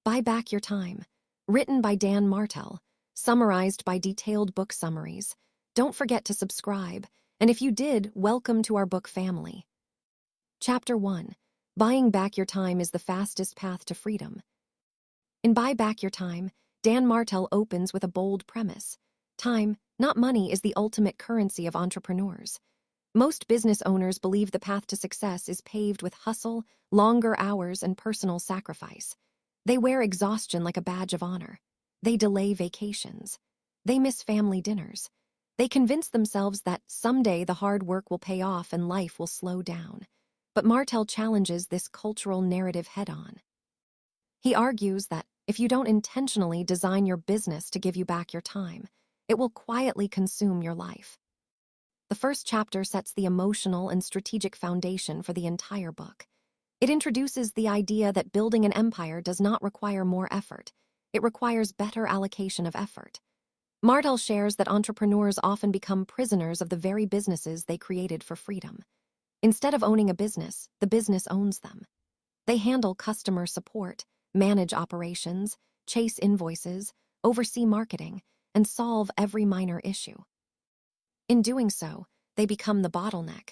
Buy Back Your Time, written by Dan Martell, summarized by Detailed Book Summaries. Don't forget to subscribe, and if you did, welcome to our book family. Chapter 1. Buying Back Your Time is the Fastest Path to Freedom. In Buy Back Your Time, Dan Martell opens with a bold premise. Time, not money, is the ultimate currency of entrepreneurs. Most business owners believe the path to success is paved with hustle, longer hours, and personal sacrifice. They wear exhaustion like a badge of honor. They delay vacations. They miss family dinners. They convince themselves that someday the hard work will pay off and life will slow down. But Martell challenges this cultural narrative head-on. He argues that if you don't intentionally design your business to give you back your time, it will quietly consume your life. The first chapter sets the emotional and strategic foundation for the entire book. It introduces the idea that building an empire does not require more effort. It requires better allocation of effort. Martell shares that entrepreneurs often become prisoners of the very businesses they created for freedom. Instead of owning a business, the business owns them. They handle customer support, manage operations, chase invoices, oversee marketing, and solve every minor issue. In doing so, they become the bottleneck.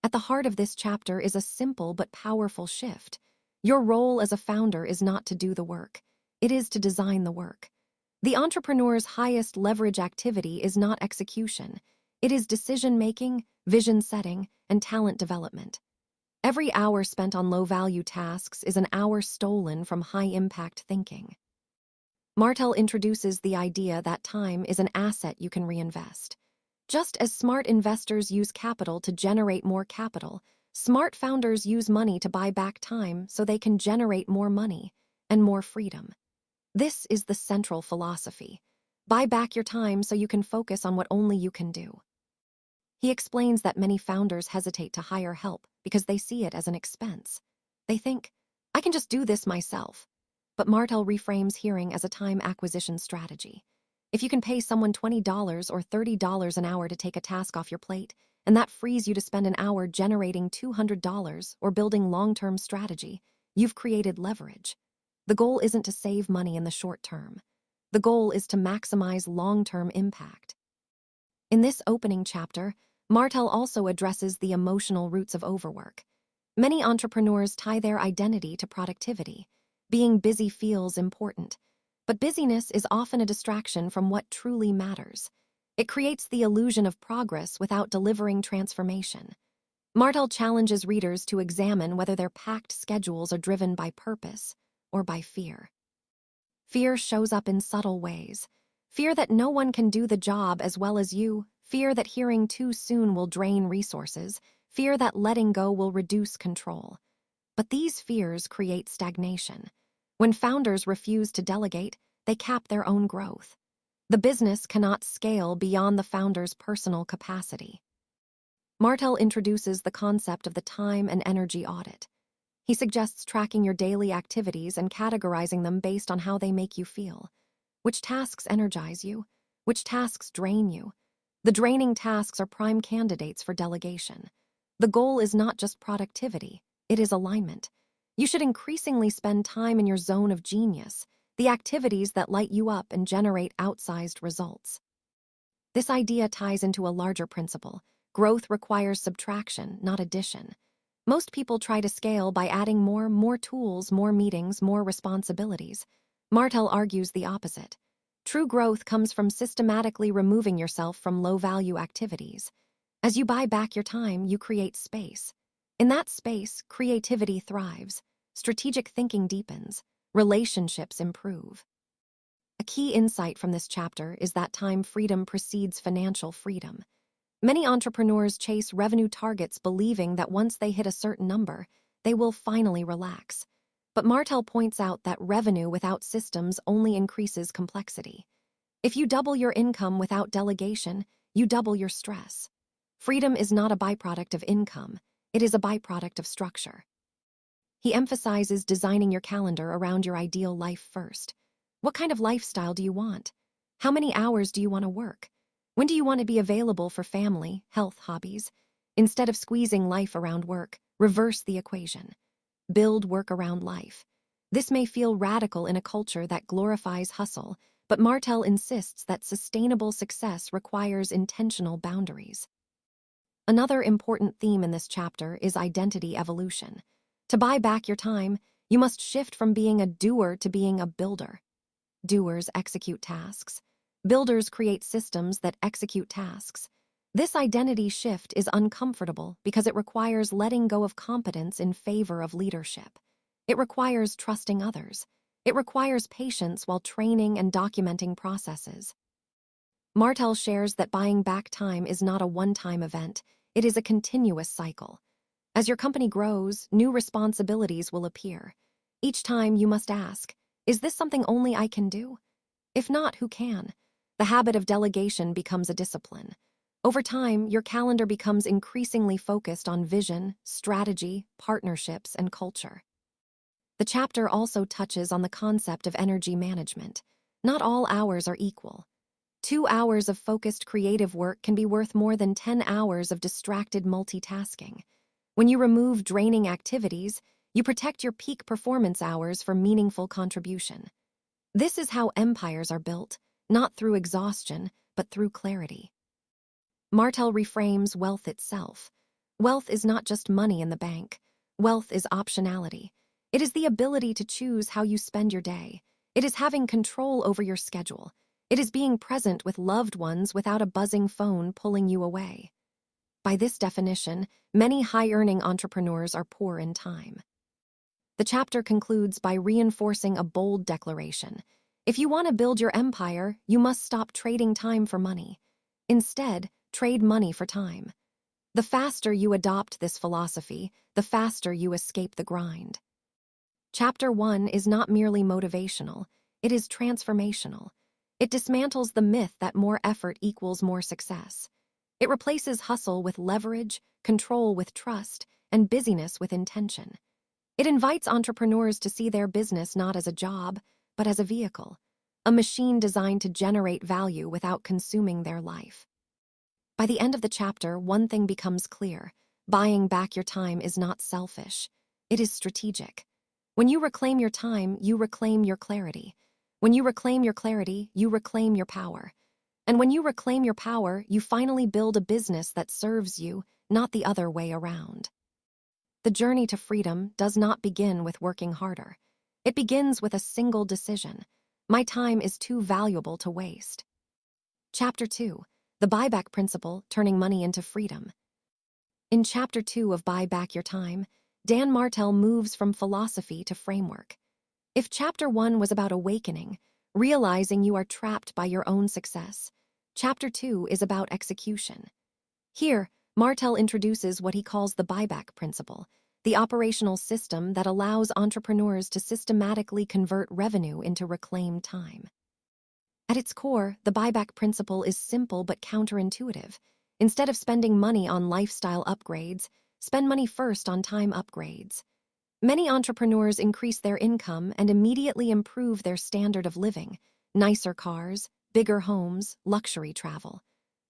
At the heart of this chapter is a simple but powerful shift. Your role as a founder is not to do the work. It is to design the work. The entrepreneur's highest leverage activity is not execution. It is decision-making, vision setting, and talent development. Every hour spent on low-value tasks is an hour stolen from high-impact thinking. Martell introduces the idea that time is an asset you can reinvest. Just as smart investors use capital to generate more capital, smart founders use money to buy back time so they can generate more money and more freedom. This is the central philosophy. Buy back your time so you can focus on what only you can do. He explains that many founders hesitate to hire help because they see it as an expense. They think, I can just do this myself. But Martell reframes hiring as a time acquisition strategy. If you can pay someone $20 or $30 an hour to take a task off your plate, and that frees you to spend an hour generating $200 or building long-term strategy, you've created leverage. The goal isn't to save money in the short term. The goal is to maximize long-term impact. In this opening chapter, Martell also addresses the emotional roots of overwork. Many entrepreneurs tie their identity to productivity. Being busy feels important. But busyness is often a distraction from what truly matters. It creates the illusion of progress without delivering transformation. Martell challenges readers to examine whether their packed schedules are driven by purpose or by fear. Fear shows up in subtle ways. Fear that no one can do the job as well as you, fear that hearing too soon will drain resources, fear that letting go will reduce control. But these fears create stagnation. When founders refuse to delegate, they cap their own growth. The business cannot scale beyond the founder's personal capacity. Martell introduces the concept of the time and energy audit. He suggests tracking your daily activities and categorizing them based on how they make you feel. Which tasks energize you? Which tasks drain you? The draining tasks are prime candidates for delegation. The goal is not just productivity, it is alignment. You should increasingly spend time in your zone of genius, the activities that light you up and generate outsized results. This idea ties into a larger principle. Growth requires subtraction, not addition. Most people try to scale by adding more tools, more meetings, more responsibilities. Martell argues the opposite. True growth comes from systematically removing yourself from low-value activities. As you buy back your time, you create space. In that space, creativity thrives, strategic thinking deepens, relationships improve. A key insight from this chapter is that time freedom precedes financial freedom. Many entrepreneurs chase revenue targets believing that once they hit a certain number, they will finally relax. But Martell points out that revenue without systems only increases complexity. If you double your income without delegation, you double your stress. Freedom is not a byproduct of income. It is a byproduct of structure. He emphasizes designing your calendar around your ideal life first. What kind of lifestyle do you want? How many hours do you want to work? When do you want to be available for family, health, hobbies? Instead of squeezing life around work, reverse the equation. Build work around life. This may feel radical in a culture that glorifies hustle, but Martell insists that sustainable success requires intentional boundaries. Another important theme in this chapter is identity evolution. To buy back your time, you must shift from being a doer to being a builder. Doers execute tasks. Builders create systems that execute tasks. This identity shift is uncomfortable because it requires letting go of competence in favor of leadership. It requires trusting others. It requires patience while training and documenting processes. Martell shares that buying back time is not a one-time event. It is a continuous cycle. As your company grows, new responsibilities will appear. Each time you must ask, is this something only I can do? If not, who can? The habit of delegation becomes a discipline. Over time, your calendar becomes increasingly focused on vision, strategy, partnerships, and culture. The chapter also touches on the concept of energy management. Not all hours are equal. 2 hours of focused creative work can be worth more than 10 hours of distracted multitasking. When you remove draining activities, you protect your peak performance hours for meaningful contribution. This is how empires are built, not through exhaustion, but through clarity. Martell reframes wealth itself. Wealth is not just money in the bank. Wealth is optionality. It is the ability to choose how you spend your day. It is having control over your schedule. It is being present with loved ones without a buzzing phone pulling you away. By this definition, many high-earning entrepreneurs are poor in time. The chapter concludes by reinforcing a bold declaration. If you want to build your empire, you must stop trading time for money. Instead, trade money for time. The faster you adopt this philosophy, the faster you escape the grind. Chapter 1 is not merely motivational, it is transformational. It dismantles the myth that more effort equals more success. It replaces hustle with leverage, control with trust, and busyness with intention. It invites entrepreneurs to see their business not as a job, but as a vehicle, a machine designed to generate value without consuming their life. By the end of the chapter, one thing becomes clear. Buying back your time is not selfish. It is strategic. When you reclaim your time, you reclaim your clarity. When you reclaim your clarity, you reclaim your power. And when you reclaim your power, you finally build a business that serves you, not the other way around. The journey to freedom does not begin with working harder. It begins with a single decision. My time is too valuable to waste. Chapter 2. The Buyback Principle, Turning Money into Freedom. In Chapter 2 of Buy Back Your Time, Dan Martell moves from philosophy to framework. If Chapter 1 was about awakening, realizing you are trapped by your own success, Chapter 2 is about execution. Here, Martell introduces what he calls the buyback principle, the operational system that allows entrepreneurs to systematically convert revenue into reclaimed time. At its core, the buyback principle is simple but counterintuitive. Instead of spending money on lifestyle upgrades, spend money first on time upgrades. Many entrepreneurs increase their income and immediately improve their standard of living, nicer cars, bigger homes, luxury travel.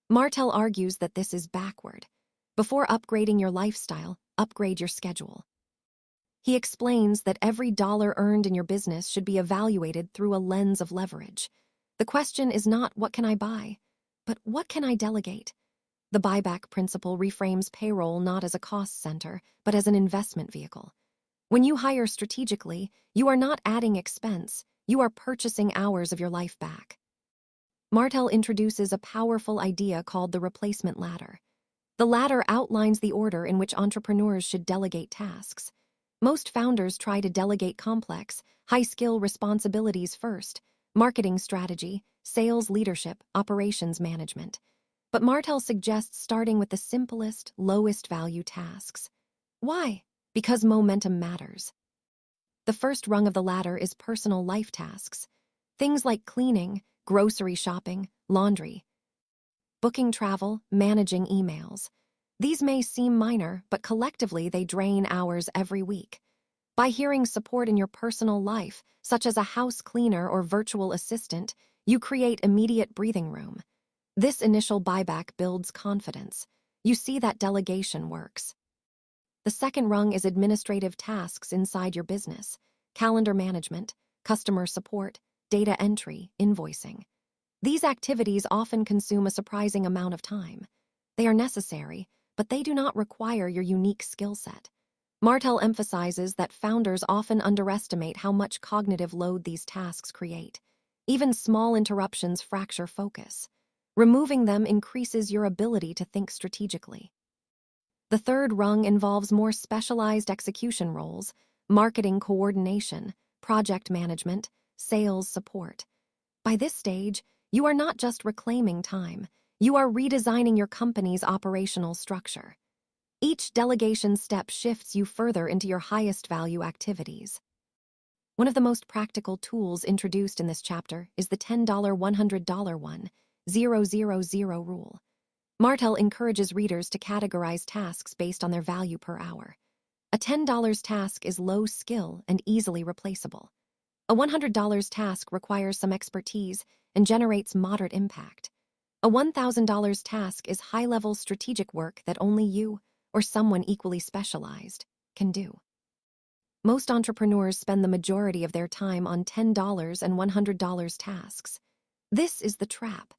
Martell argues that this is backward. Before upgrading your lifestyle, upgrade your schedule. He explains that every dollar earned in your business should be evaluated through a lens of leverage. The question is not what can I buy, but what can I delegate? The buyback principle reframes payroll not as a cost center, but as an investment vehicle. When you hire strategically, you are not adding expense, you are purchasing hours of your life back. Martell introduces a powerful idea called the replacement ladder. The ladder outlines the order in which entrepreneurs should delegate tasks. Most founders try to delegate complex, high-skill responsibilities first: marketing strategy, sales leadership, operations management. But Martell suggests starting with the simplest, lowest-value tasks. Why? Because momentum matters. The first rung of the ladder is personal life tasks. Things like cleaning, grocery shopping, laundry, booking travel, managing emails. These may seem minor, but collectively they drain hours every week. By hearing support in your personal life, such as a house cleaner or virtual assistant, you create immediate breathing room. This initial buyback builds confidence. You see that delegation works. The second rung is administrative tasks inside your business. calendar management, customer support, data entry, invoicing. These activities often consume a surprising amount of time. They are necessary, but they do not require your unique skill set. Martell emphasizes that founders often underestimate how much cognitive load these tasks create. Even small interruptions fracture focus. Removing them increases your ability to think strategically. The third rung involves more specialized execution roles, marketing coordination, project management, sales support. By this stage, you are not just reclaiming time, you are redesigning your company's operational structure. Each delegation step shifts you further into your highest value activities. One of the most practical tools introduced in this chapter is the $10 $100 1,000 rule. Martell encourages readers to categorize tasks based on their value per hour. A $10 task is low skill and easily replaceable. A $100 task requires some expertise and generates moderate impact. A $1,000 task is high-level strategic work that only you, or someone equally specialized, can do. Most entrepreneurs spend the majority of their time on $10 and $100 tasks. This is the trap.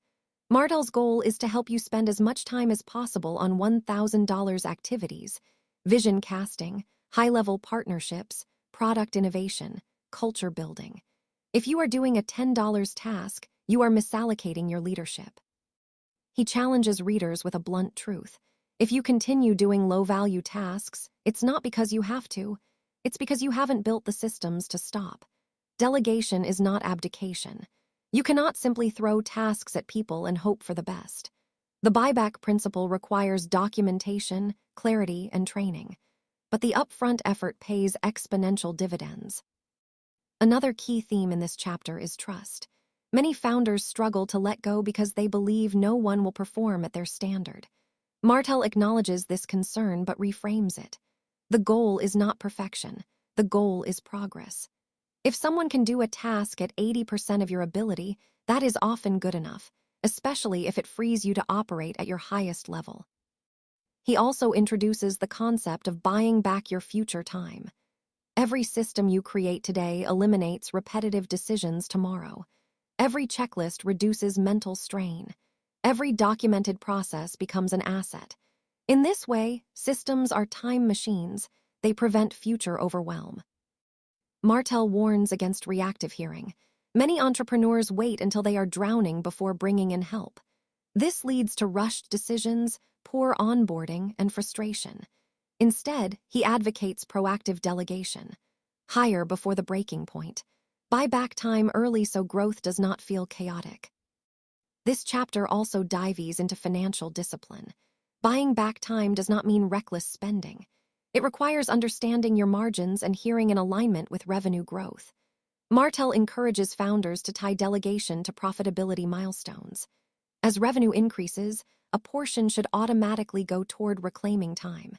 Martell's goal is to help you spend as much time as possible on $1,000 activities, vision casting, high-level partnerships, product innovation, culture building. If you are doing a $10 task, you are misallocating your leadership. He challenges readers with a blunt truth. If you continue doing low-value tasks, it's not because you have to. It's because you haven't built the systems to stop. Delegation is not abdication. You cannot simply throw tasks at people and hope for the best. The buyback principle requires documentation, clarity, and training. But the upfront effort pays exponential dividends. Another key theme in this chapter is trust. Many founders struggle to let go because they believe no one will perform at their standard. Martell acknowledges this concern but reframes it. The goal is not perfection. The goal is progress. If someone can do a task at 80% of your ability, that is often good enough, especially if it frees you to operate at your highest level. He also introduces the concept of buying back your future time. Every system you create today eliminates repetitive decisions tomorrow. Every checklist reduces mental strain. Every documented process becomes an asset. In this way, systems are time machines. They prevent future overwhelm. Martell warns against reactive hearing. Many entrepreneurs wait until they are drowning before bringing in help. This leads to rushed decisions, poor onboarding, and frustration. Instead, he advocates proactive delegation. Hire before the breaking point. Buy back time early so growth does not feel chaotic. This chapter also dives into financial discipline. Buying back time does not mean reckless spending. It requires understanding your margins and hearing in alignment with revenue growth. Martell encourages founders to tie delegation to profitability milestones. As revenue increases, a portion should automatically go toward reclaiming time.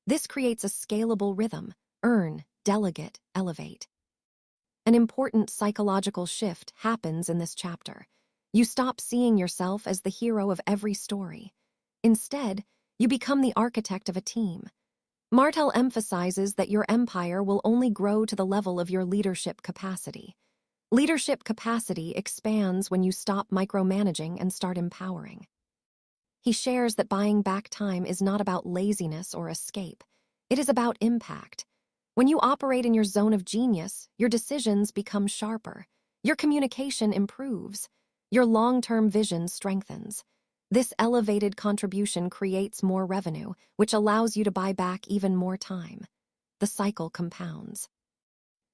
This creates a scalable rhythm: earn, delegate, elevate. An important psychological shift happens in this chapter. You stop seeing yourself as the hero of every story. Instead, you become the architect of a team. Martell emphasizes that your empire will only grow to the level of your leadership capacity. Leadership capacity expands when you stop micromanaging and start empowering. He shares that buying back time is not about laziness or escape. It is about impact. When you operate in your zone of genius, your decisions become sharper. Your communication improves. Your long-term vision strengthens. This elevated contribution creates more revenue, which allows you to buy back even more time. The cycle compounds.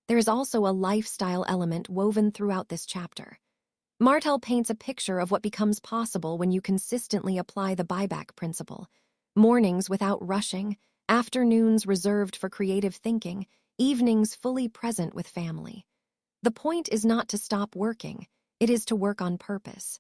There is also a lifestyle element woven throughout this chapter. Martell paints a picture of what becomes possible when you consistently apply the buyback principle. Mornings without rushing, afternoons reserved for creative thinking, evenings fully present with family. The point is not to stop working, it is to work on purpose.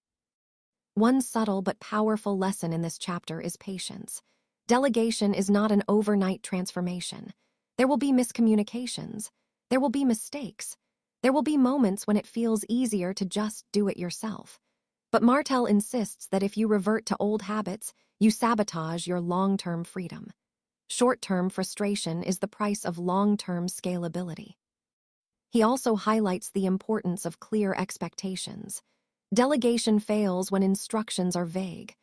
One subtle but powerful lesson in this chapter is patience. Delegation is not an overnight transformation. There will be miscommunications. There will be mistakes. There will be moments when it feels easier to just do it yourself. But Martell insists that if you revert to old habits, you sabotage your long-term freedom. Short-term frustration is the price of long-term scalability. He also highlights the importance of clear expectations. Delegation fails when instructions are vague.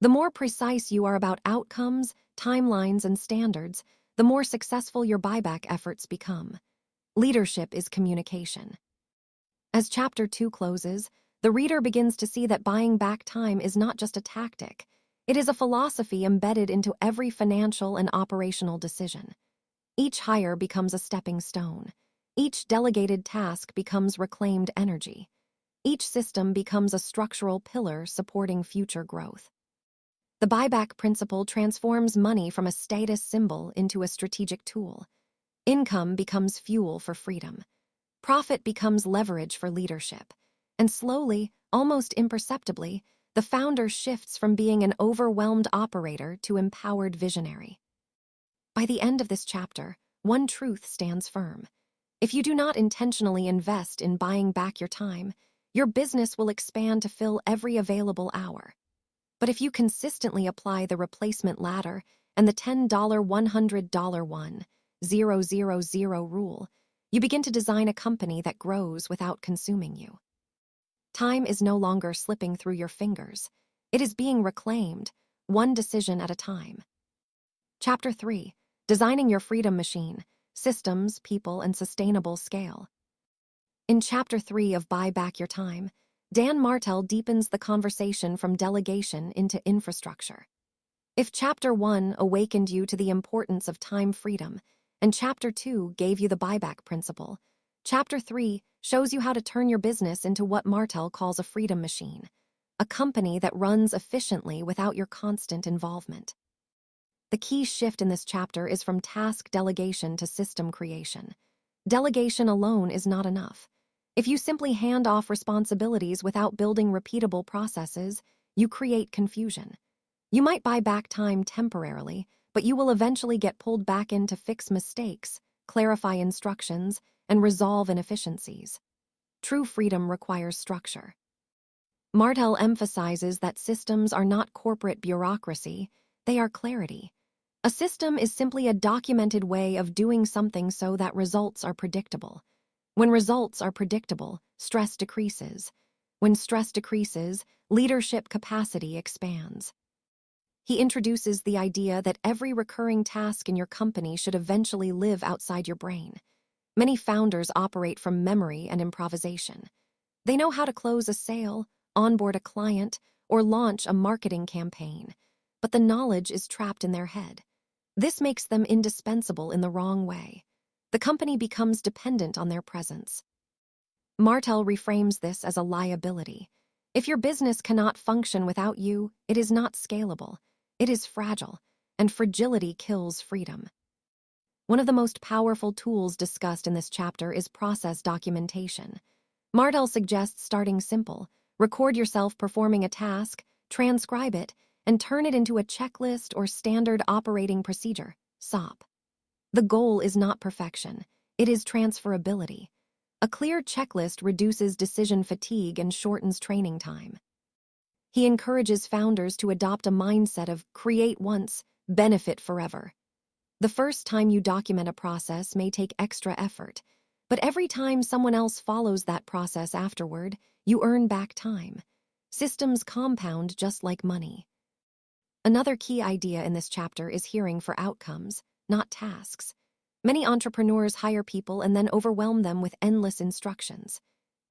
The more precise you are about outcomes, timelines, and standards, the more successful your buyback efforts become. Leadership is communication. As Chapter 2 closes, the reader begins to see that buying back time is not just a tactic. It is a philosophy embedded into every financial and operational decision. Each hire becomes a stepping stone. Each delegated task becomes reclaimed energy. Each system becomes a structural pillar supporting future growth. The buyback principle transforms money from a status symbol into a strategic tool. Income becomes fuel for freedom. Profit becomes leverage for leadership. And slowly, almost imperceptibly, the founder shifts from being an overwhelmed operator to empowered visionary. By the end of this chapter, one truth stands firm. If you do not intentionally invest in buying back your time, your business will expand to fill every available hour. But if you consistently apply the replacement ladder and the $10, $100, 1,000 rule, you begin to design a company that grows without consuming you. Time is no longer slipping through your fingers. It is being reclaimed, one decision at a time. Chapter 3: Designing Your Freedom Machine: Systems, People, and Sustainable Scale. In Chapter 3 of Buy Back Your Time, Dan Martell deepens the conversation from delegation into infrastructure. If Chapter 1 awakened you to the importance of time freedom, and Chapter 2 gave you the buyback principle, Chapter 3 shows you how to turn your business into what Martell calls a freedom machine, a company that runs efficiently without your constant involvement. The key shift in this chapter is from task delegation to system creation. Delegation alone is not enough. If you simply hand off responsibilities without building repeatable processes, you create confusion. You might buy back time temporarily, but you will eventually get pulled back in to fix mistakes, clarify instructions, and resolve inefficiencies. True freedom requires structure. Martell emphasizes that systems are not corporate bureaucracy, they are clarity. A system is simply a documented way of doing something so that results are predictable. When results are predictable, stress decreases. When stress decreases, leadership capacity expands. He introduces the idea that every recurring task in your company should eventually live outside your brain. Many founders operate from memory and improvisation. They know how to close a sale, onboard a client, or launch a marketing campaign, but the knowledge is trapped in their head. This makes them indispensable in the wrong way. The company becomes dependent on their presence. Martell reframes this as a liability. If your business cannot function without you, it is not scalable. It is fragile, and fragility kills freedom. One of the most powerful tools discussed in this chapter is process documentation. Martell suggests starting simple. Record yourself performing a task, transcribe it, and turn it into a checklist or standard operating procedure, SOP. The goal is not perfection, it is transferability. A clear checklist reduces decision fatigue and shortens training time. He encourages founders to adopt a mindset of create once, benefit forever. The first time you document a process may take extra effort, but every time someone else follows that process afterward, you earn back time. Systems compound just like money. Another key idea in this chapter is hearing for outcomes, not tasks. Many entrepreneurs hire people and then overwhelm them with endless instructions.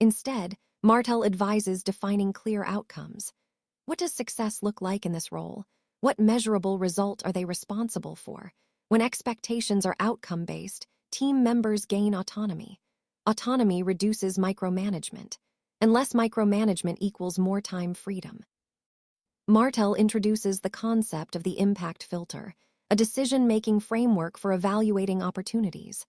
Instead, Martell advises defining clear outcomes. What does success look like in this role? What measurable result are they responsible for? When expectations are outcome-based, team members gain autonomy. Autonomy reduces micromanagement, and less micromanagement equals more time freedom. Martell introduces the concept of the impact filter, a decision-making framework for evaluating opportunities.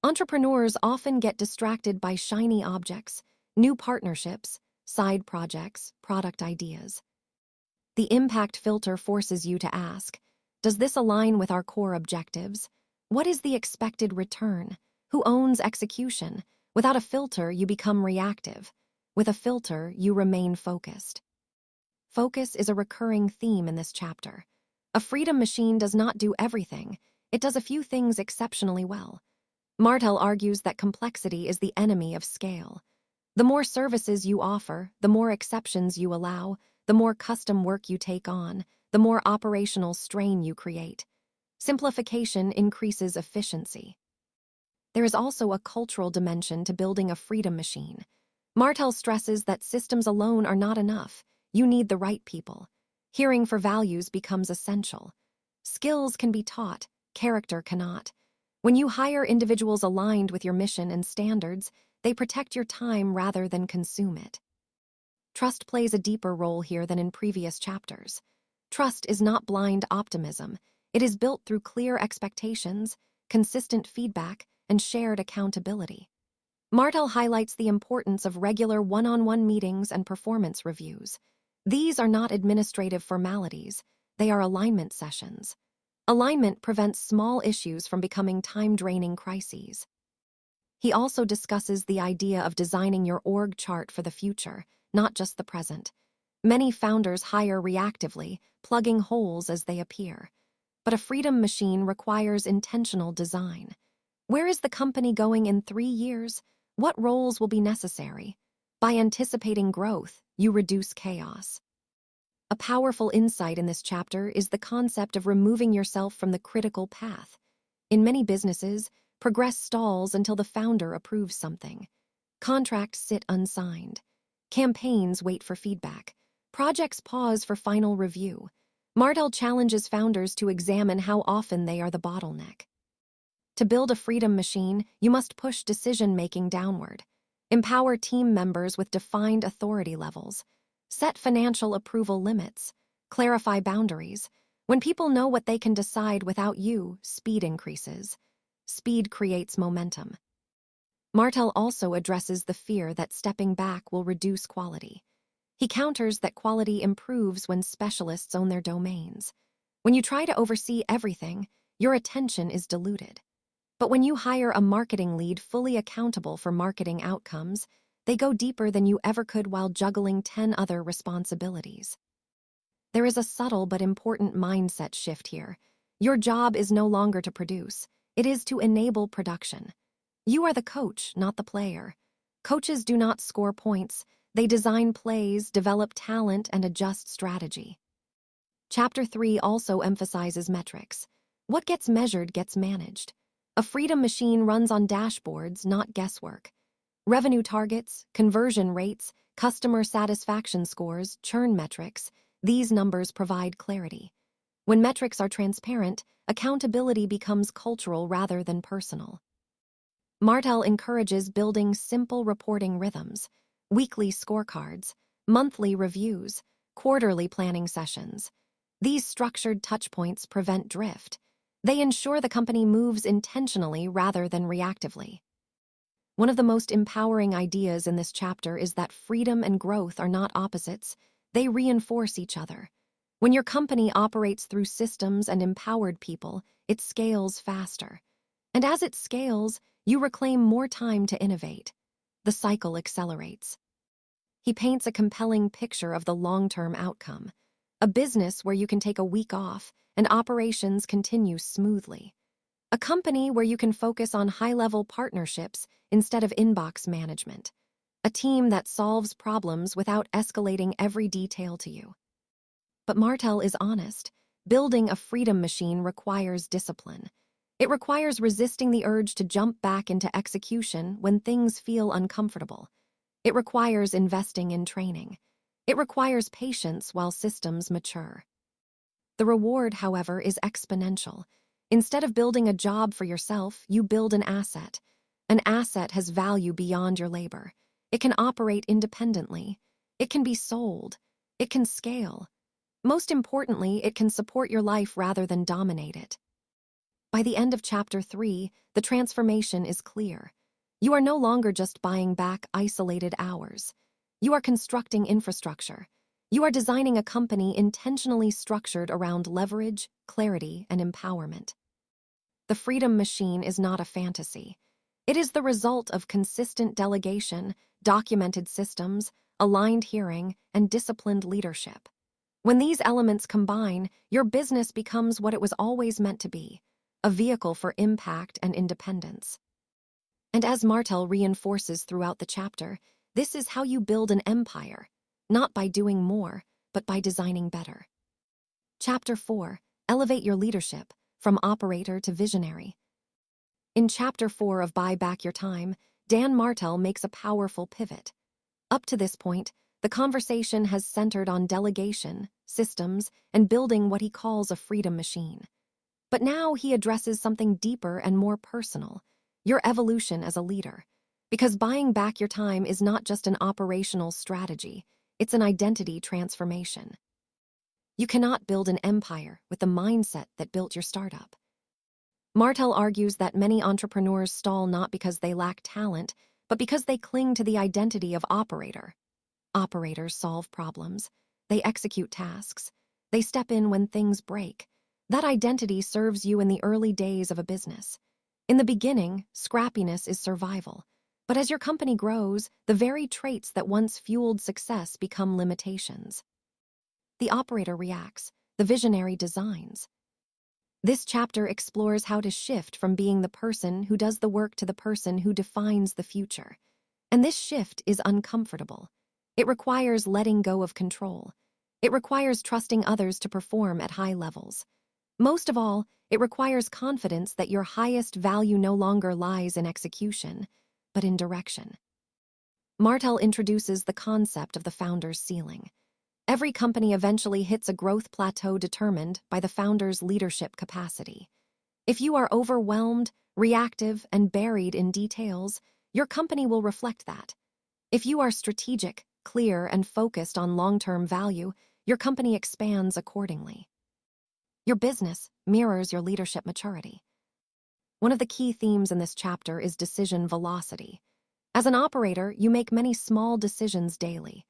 Entrepreneurs often get distracted by shiny objects, new partnerships, side projects, product ideas. The impact filter forces you to ask, does this align with our core objectives? What is the expected return? Who owns execution? Without a filter, you become reactive. With a filter, you remain focused. Focus is a recurring theme in this chapter. A freedom machine does not do everything. It does a few things exceptionally well. Martell argues that complexity is the enemy of scale. The more services you offer, the more exceptions you allow, the more custom work you take on, the more operational strain you create. Simplification increases efficiency. There is also a cultural dimension to building a freedom machine. Martell stresses that systems alone are not enough. You need the right people. Hearing for values becomes essential. Skills can be taught, character cannot. When you hire individuals aligned with your mission and standards, they protect your time rather than consume it. Trust plays a deeper role here than in previous chapters. Trust is not blind optimism. It is built through clear expectations, consistent feedback, and shared accountability. Martell highlights the importance of regular one-on-one meetings and performance reviews. These are not administrative formalities, they are alignment sessions. Alignment prevents small issues from becoming time-draining crises. He also discusses the idea of designing your org chart for the future, not just the present. Many founders hire reactively, plugging holes as they appear. But a freedom machine requires intentional design. Where is the company going in 3 years? What roles will be necessary? By anticipating growth, you reduce chaos. A powerful insight in this chapter is the concept of removing yourself from the critical path. In many businesses, progress stalls until the founder approves something. Contracts sit unsigned. Campaigns wait for feedback. Projects pause for final review. Martell challenges founders to examine how often they are the bottleneck. To build a freedom machine, you must push decision-making downward. Empower team members with defined authority levels. Set financial approval limits. Clarify boundaries. When people know what they can decide without you, speed increases. Speed creates momentum. Martell also addresses the fear that stepping back will reduce quality. He counters that quality improves when specialists own their domains. When you try to oversee everything, your attention is diluted. But when you hire a marketing lead fully accountable for marketing outcomes, they go deeper than you ever could while juggling 10 other responsibilities. There is a subtle but important mindset shift here. Your job is no longer to produce, it is to enable production. You are the coach, not the player. Coaches do not score points, they design plays, develop talent, and adjust strategy. Chapter 3 also emphasizes metrics. What gets measured gets managed. A freedom machine runs on dashboards, not guesswork. Revenue targets, conversion rates, customer satisfaction scores, churn metrics, these numbers provide clarity. When metrics are transparent, accountability becomes cultural rather than personal. Martell encourages building simple reporting rhythms, weekly scorecards, monthly reviews, quarterly planning sessions. These structured touchpoints prevent drift. They ensure the company moves intentionally rather than reactively. One of the most empowering ideas in this chapter is that freedom and growth are not opposites, they reinforce each other. When your company operates through systems and empowered people, it scales faster. And as it scales, you reclaim more time to innovate. The cycle accelerates. He paints a compelling picture of the long-term outcome. A business where you can take a week off and operations continue smoothly. A company where you can focus on high-level partnerships instead of inbox management. A team that solves problems without escalating every detail to you. But Martell is honest. Building a freedom machine requires discipline. It requires resisting the urge to jump back into execution when things feel uncomfortable. It requires investing in training. It requires patience while systems mature. The reward, however, is exponential. Instead of building a job for yourself, you build an asset. An asset has value beyond your labor. It can operate independently. It can be sold. It can scale. Most importantly, it can support your life rather than dominate it. By the end of Chapter 3, the transformation is clear. You are no longer just buying back isolated hours. You are constructing infrastructure. You are designing a company intentionally structured around leverage, clarity, and empowerment. The freedom machine is not a fantasy. It is the result of consistent delegation, documented systems, aligned hearing, and disciplined leadership. When these elements combine, your business becomes what it was always meant to be, a vehicle for impact and independence. And as Martell reinforces throughout the chapter, this is how you build an empire, not by doing more, but by designing better. Chapter 4, Elevate Your Leadership, from Operator to Visionary. In Chapter 4 of Buy Back Your Time, Dan Martell makes a powerful pivot. Up to this point, the conversation has centered on delegation, systems, and building what he calls a freedom machine. But now he addresses something deeper and more personal, your evolution as a leader. Because buying back your time is not just an operational strategy, it's an identity transformation. You cannot build an empire with the mindset that built your startup. Martell argues that many entrepreneurs stall not because they lack talent, but because they cling to the identity of operator. Operators solve problems. They execute tasks. They step in when things break. That identity serves you in the early days of a business. In the beginning, scrappiness is survival. But as your company grows, the very traits that once fueled success become limitations. The operator reacts. The visionary designs. This chapter explores how to shift from being the person who does the work to the person who defines the future. And this shift is uncomfortable. It requires letting go of control. It requires trusting others to perform at high levels. Most of all, it requires confidence that your highest value no longer lies in execution, but in direction. Martell introduces the concept of the founder's ceiling. Every company eventually hits a growth plateau determined by the founder's leadership capacity. If you are overwhelmed, reactive, and buried in details, your company will reflect that. If you are strategic, clear, and focused on long-term value, your company expands accordingly. Your business mirrors your leadership maturity. One of the key themes in this chapter is decision velocity. As an operator, you make many small decisions daily.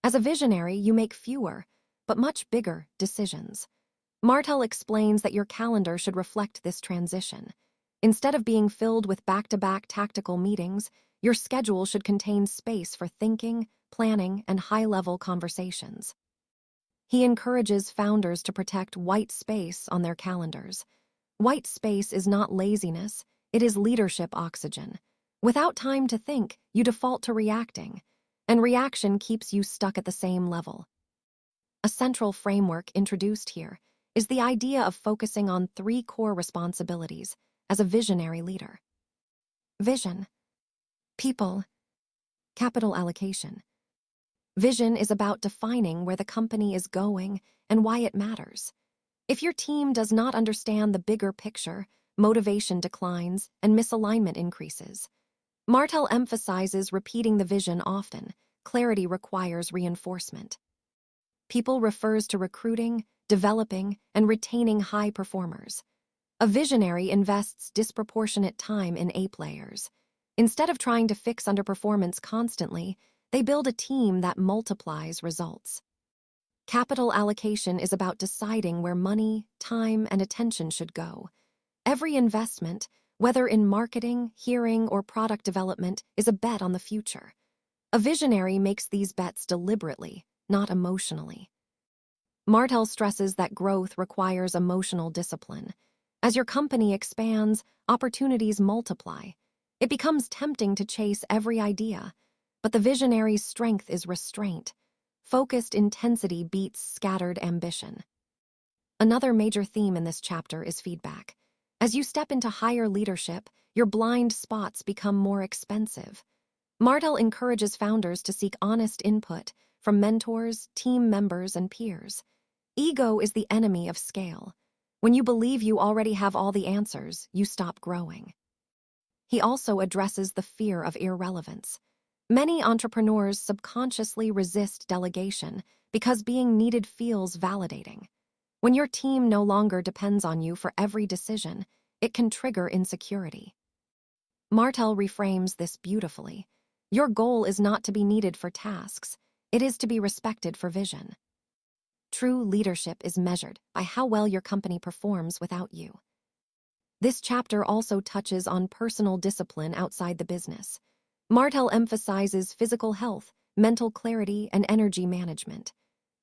As a visionary, you make fewer, but much bigger decisions. Martell explains that your calendar should reflect this transition. Instead of being filled with back-to-back tactical meetings, your schedule should contain space for thinking, planning, and high-level conversations. He encourages founders to protect white space on their calendars. White space is not laziness, it is leadership oxygen. Without time to think, you default to reacting, and reaction keeps you stuck at the same level. A central framework introduced here is the idea of focusing on 3 core responsibilities as a visionary leader. Vision, people, capital allocation. Vision is about defining where the company is going and why it matters. If your team does not understand the bigger picture, motivation declines and misalignment increases. Martell emphasizes repeating the vision often. Clarity requires reinforcement. People refers to recruiting, developing, and retaining high performers. A visionary invests disproportionate time in A players. Instead of trying to fix underperformance constantly, they build a team that multiplies results. Capital allocation is about deciding where money, time, and attention should go. Every investment, whether in marketing, hearing, or product development, is a bet on the future. A visionary makes these bets deliberately, not emotionally. Martell stresses that growth requires emotional discipline. As your company expands, opportunities multiply. It becomes tempting to chase every idea, but the visionary's strength is restraint. Focused intensity beats scattered ambition. Another major theme in this chapter is feedback. As you step into higher leadership, your blind spots become more expensive. Martell encourages founders to seek honest input from mentors, team members, and peers. Ego is the enemy of scale. When you believe you already have all the answers, you stop growing. He also addresses the fear of irrelevance. Many entrepreneurs subconsciously resist delegation because being needed feels validating. When your team no longer depends on you for every decision, it can trigger insecurity. Martell reframes this beautifully. Your goal is not to be needed for tasks, it is to be respected for vision. True leadership is measured by how well your company performs without you. This chapter also touches on personal discipline outside the business. Martell emphasizes physical health, mental clarity, and energy management.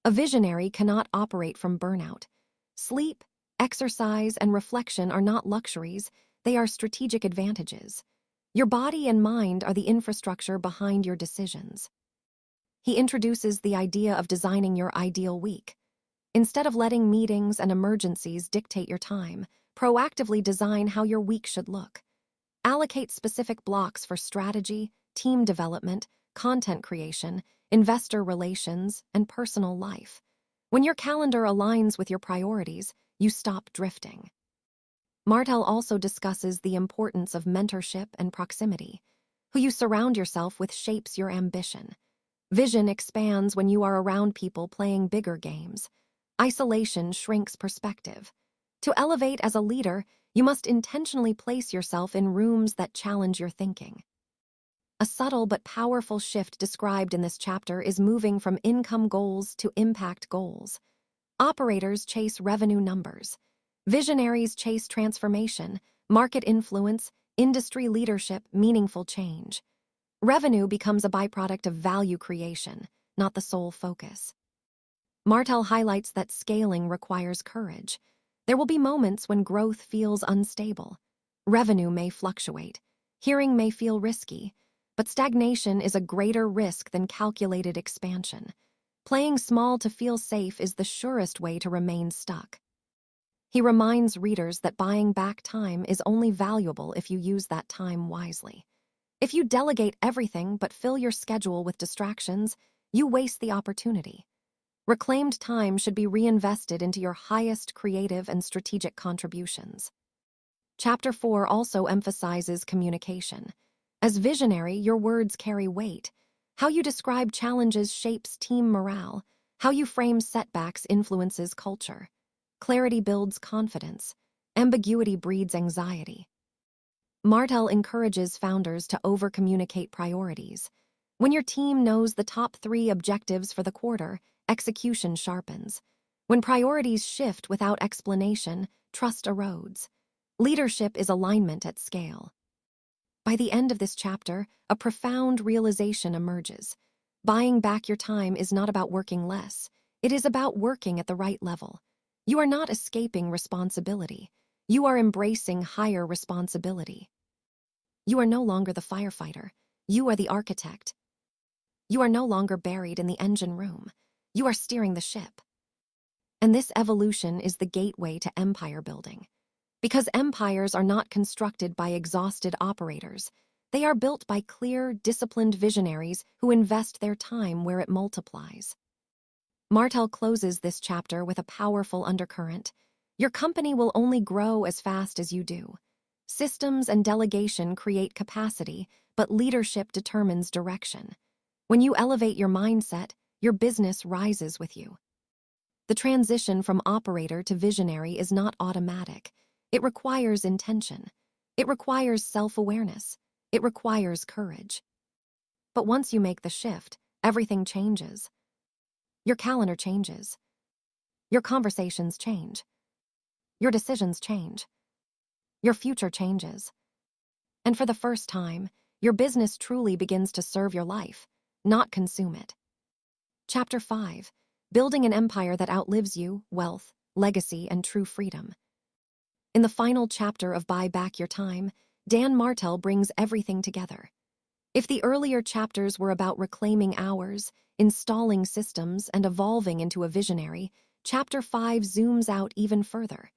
A visionary cannot operate from burnout. Sleep, exercise, and reflection are not luxuries, they are strategic advantages. Your body and mind are the infrastructure behind your decisions. He introduces the idea of designing your ideal week. Instead of letting meetings and emergencies dictate your time, proactively design how your week should look. Allocate specific blocks for strategy, team development, content creation, investor relations, and personal life. When your calendar aligns with your priorities, you stop drifting. Martell also discusses the importance of mentorship and proximity. Who you surround yourself with shapes your ambition. Vision expands when you are around people playing bigger games. Isolation shrinks perspective. To elevate as a leader, you must intentionally place yourself in rooms that challenge your thinking. A subtle but powerful shift described in this chapter is moving from income goals to impact goals. Operators chase revenue numbers. Visionaries chase transformation, market influence, industry leadership, meaningful change. Revenue becomes a byproduct of value creation, not the sole focus. Martell highlights that scaling requires courage. There will be moments when growth feels unstable. Revenue may fluctuate. Hearing may feel risky. But stagnation is a greater risk than calculated expansion. Playing small to feel safe is the surest way to remain stuck. He reminds readers that buying back time is only valuable if you use that time wisely. If you delegate everything but fill your schedule with distractions, you waste the opportunity. Reclaimed time should be reinvested into your highest creative and strategic contributions. Chapter 4 also emphasizes communication. As visionary, your words carry weight. How you describe challenges shapes team morale. How you frame setbacks influences culture. Clarity builds confidence. Ambiguity breeds anxiety. Martell encourages founders to over-communicate priorities. When your team knows the top 3 objectives for the quarter, execution sharpens. When priorities shift without explanation, trust erodes. Leadership is alignment at scale. By the end of this chapter, a profound realization emerges. Buying back your time is not about working less. It is about working at the right level. You are not escaping responsibility. You are embracing higher responsibility. You are no longer the firefighter. You are the architect. You are no longer buried in the engine room. You are steering the ship. And this evolution is the gateway to empire building. Because empires are not constructed by exhausted operators. They are built by clear, disciplined visionaries who invest their time where it multiplies. Martell closes this chapter with a powerful undercurrent. Your company will only grow as fast as you do. Systems and delegation create capacity, but leadership determines direction. When you elevate your mindset, your business rises with you. The transition from operator to visionary is not automatic. It requires intention. It requires self-awareness. It requires courage. But once you make the shift, everything changes. Your calendar changes. Your conversations change. Your decisions change. Your future changes. And for the first time, your business truly begins to serve your life, not consume it. Chapter 5. Building an empire that outlives you, wealth, legacy, and true freedom. In the final chapter of Buy Back Your Time, Dan Martell brings everything together. If the earlier chapters were about reclaiming hours, installing systems, and evolving into a visionary, Chapter 5 zooms out even further.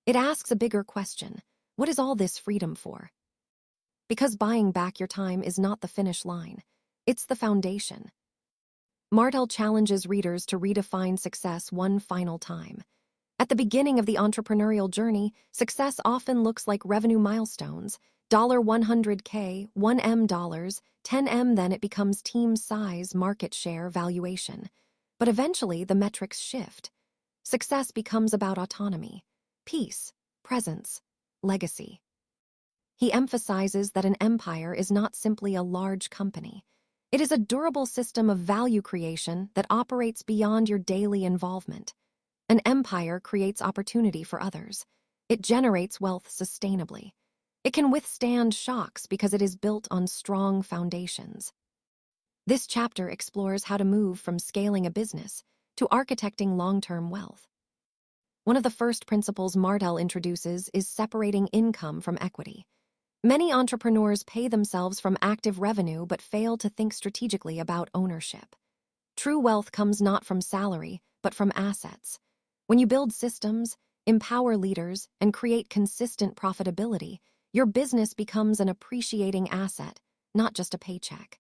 It asks a bigger question: what is all this freedom for? Because buying back your time is not the finish line, it's the foundation. Martell challenges readers to redefine success one final time. At the beginning of the entrepreneurial journey, success often looks like revenue milestones. $100K, $1M, 10M, then it becomes team size, market share, valuation. But eventually, the metrics shift. Success becomes about autonomy, peace, presence, legacy. He emphasizes that an empire is not simply a large company. It is a durable system of value creation that operates beyond your daily involvement. An empire creates opportunity for others. It generates wealth sustainably. It can withstand shocks because it is built on strong foundations. This chapter explores how to move from scaling a business to architecting long-term wealth. One of the first principles Martell introduces is separating income from equity. Many entrepreneurs pay themselves from active revenue but fail to think strategically about ownership. True wealth comes not from salary, but from assets. When you build systems, empower leaders, and create consistent profitability, your business becomes an appreciating asset, not just a paycheck.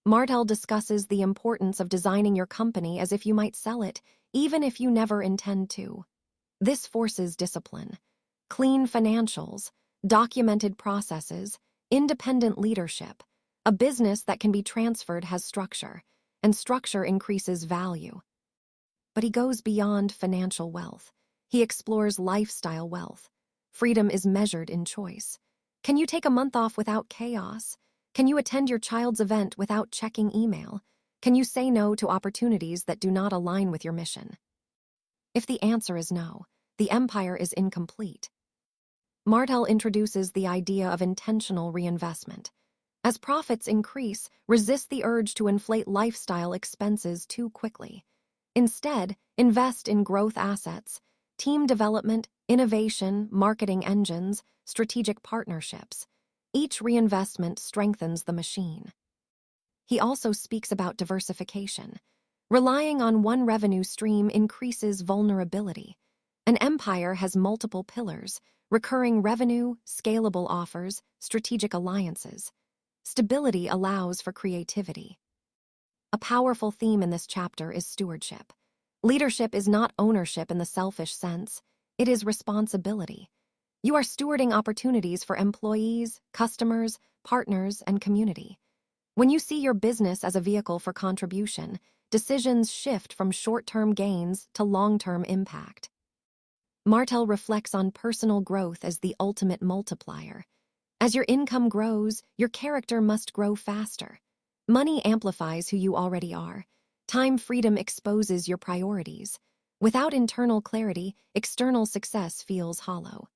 Martell discusses the importance of designing your company as if you might sell it, even if you never intend to. This forces discipline. Clean financials, documented processes, independent leadership. A business that can be transferred has structure, and structure increases value. But he goes beyond financial wealth. He explores lifestyle wealth. Freedom is measured in choice. Can you take a month off without chaos? Can you attend your child's event without checking email? Can you say no to opportunities that do not align with your mission? If the answer is no, the empire is incomplete. Martell introduces the idea of intentional reinvestment. As profits increase, resist the urge to inflate lifestyle expenses too quickly. Instead, invest in growth assets, team development, innovation, marketing engines, strategic partnerships. Each reinvestment strengthens the machine. He also speaks about diversification. Relying on one revenue stream increases vulnerability. An empire has multiple pillars: recurring revenue, scalable offers, strategic alliances. Stability allows for creativity. A powerful theme in this chapter is stewardship. Leadership is not ownership in the selfish sense, it is responsibility. You are stewarding opportunities for employees, customers, partners, and community. When you see your business as a vehicle for contribution, decisions shift from short-term gains to long-term impact. Martell reflects on personal growth as the ultimate multiplier. As your income grows, your character must grow faster. Money amplifies who you already are. Time freedom exposes your priorities. Without internal clarity, external success feels hollow.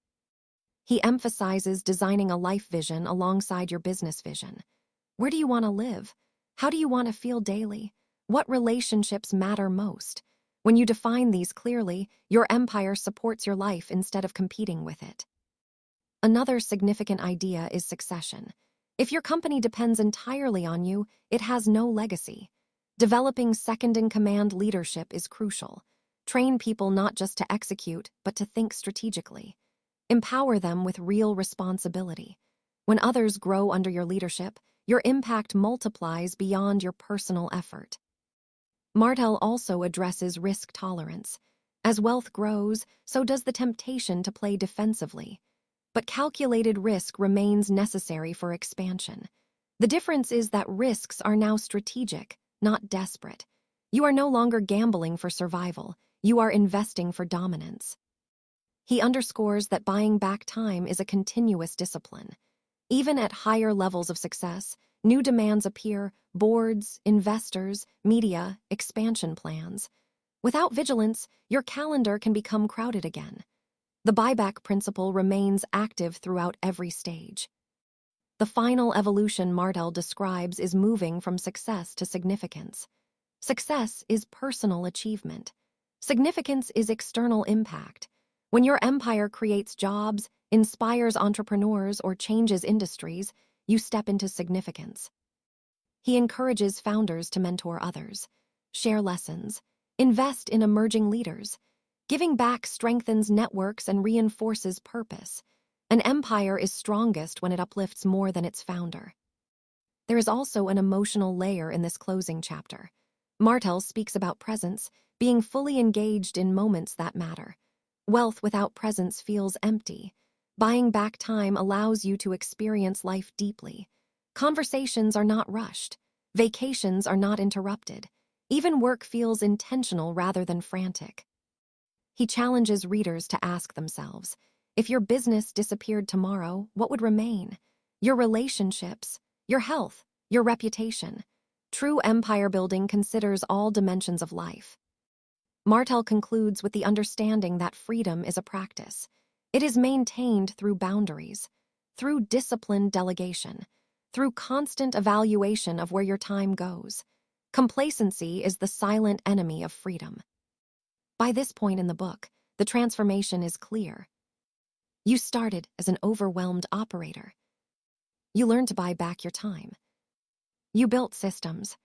He emphasizes designing a life vision alongside your business vision. Where do you want to live? How do you want to feel daily? What relationships matter most? When you define these clearly, your empire supports your life instead of competing with it. Another significant idea is succession. If your company depends entirely on you, it has no legacy. Developing second-in-command leadership is crucial. Train people not just to execute, but to think strategically. Empower them with real responsibility. When others grow under your leadership, your impact multiplies beyond your personal effort. Martell also addresses risk tolerance. As wealth grows, so does the temptation to play defensively. But calculated risk remains necessary for expansion. The difference is that risks are now strategic, not desperate. You are no longer gambling for survival, you are investing for dominance. He underscores that buying back time is a continuous discipline. Even at higher levels of success, new demands appear: boards, investors, media, expansion plans. Without vigilance, your calendar can become crowded again. The buyback principle remains active throughout every stage. The final evolution Martell describes is moving from success to significance. Success is personal achievement. Significance is external impact. When your empire creates jobs, inspires entrepreneurs, or changes industries, you step into significance. He encourages founders to mentor others, share lessons, invest in emerging leaders. Giving back strengthens networks and reinforces purpose. An empire is strongest when it uplifts more than its founder. There is also an emotional layer in this closing chapter. Martell speaks about presence, being fully engaged in moments that matter. Wealth without presence feels empty. Buying back time allows you to experience life deeply. Conversations are not rushed. Vacations are not interrupted. Even work feels intentional rather than frantic. He challenges readers to ask themselves, if your business disappeared tomorrow, what would remain? Your relationships, your health, your reputation. True empire building considers all dimensions of life. Martell concludes with the understanding that freedom is a practice. It is maintained through boundaries, through disciplined delegation, through constant evaluation of where your time goes. Complacency is the silent enemy of freedom. By this point in the book, the transformation is clear. You started as an overwhelmed operator. You learned to buy back your time. You built systems.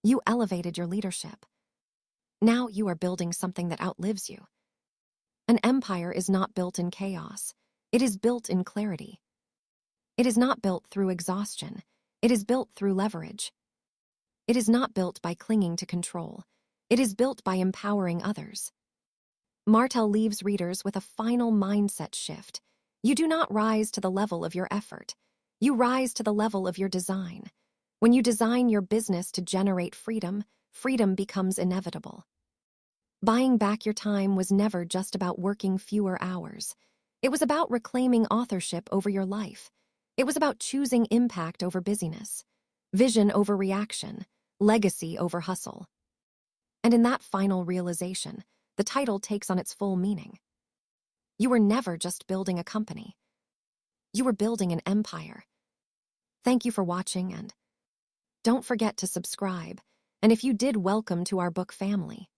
You elevated your leadership. Now you are building something that outlives you. An empire is not built in chaos. It is built in clarity. It is not built through exhaustion. It is built through leverage. It is not built by clinging to control. It is built by empowering others. Martell leaves readers with a final mindset shift. You do not rise to the level of your effort. You rise to the level of your design. When you design your business to generate freedom, freedom becomes inevitable. Buying back your time was never just about working fewer hours. It was about reclaiming authorship over your life. It was about choosing impact over busyness, vision over reaction, legacy over hustle. And in that final realization, the title takes on its full meaning. You were never just building a company. You were building an empire. Thank you for watching, and don't forget to subscribe. And if you did, welcome to our book family.